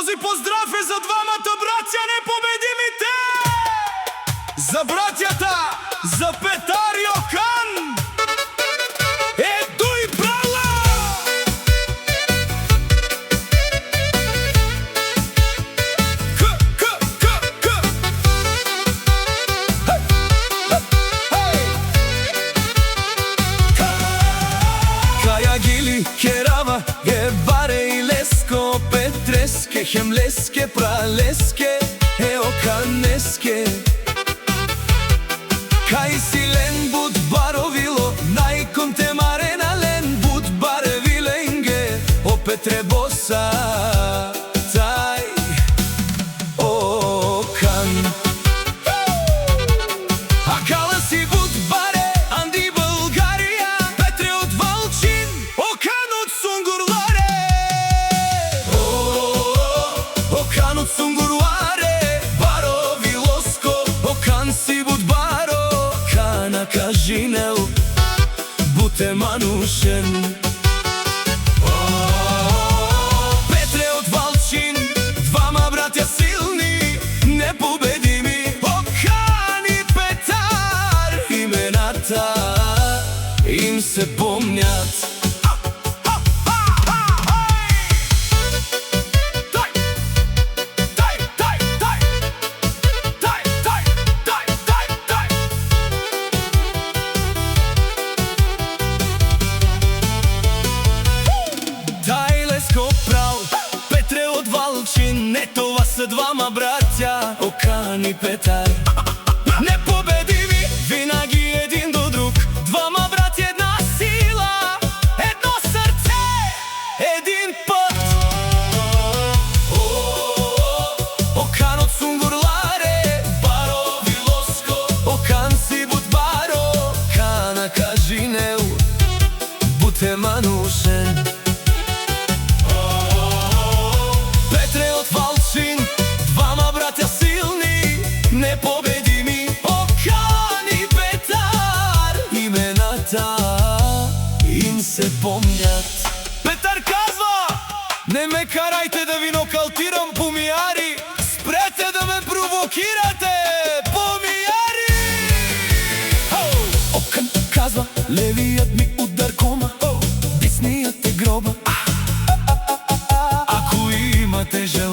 Този поздрав е за двамата братя непобедимите! За братята, за Петар и Окан! Ето и прала! Каягили, Керава, Гебаре и Леско, Петреске, Хемлеске, Пралеске, Оканеске. Кај си лен буд баровило, најконтемарена лен буд баревиленге, о Петре боса, тај Окан. Акала си буд баре, Анди Българија, Петре од Валчин, Окан од Сунгурларе. Окан од Сунгурларе, баровилоско, Окан си буд баро, Кажинел, буте манушен. Петре од Валчин, двама братја силни, непобедими, Окан и Петар. Имената им се помнят. Петре од Валчин, не това са двама братя, Окан и Петар. Непобедими, винаги един до друг, двама братя, една сила, едно сърце, един път. Окан от Сунгурларе, баровилоско, Окан си буд баро, Кана Кажинел, буте манушен. Петре од Валчин, двама братја силни, непобедими, Окан и Петар. Имената им се помнят. Петар казва: не ме карајте да ви нокаутирам, помијари, спрете да ме провокирате, помијари. Окан казва: левият ми удар кома, десният е гроба. Ако имате желание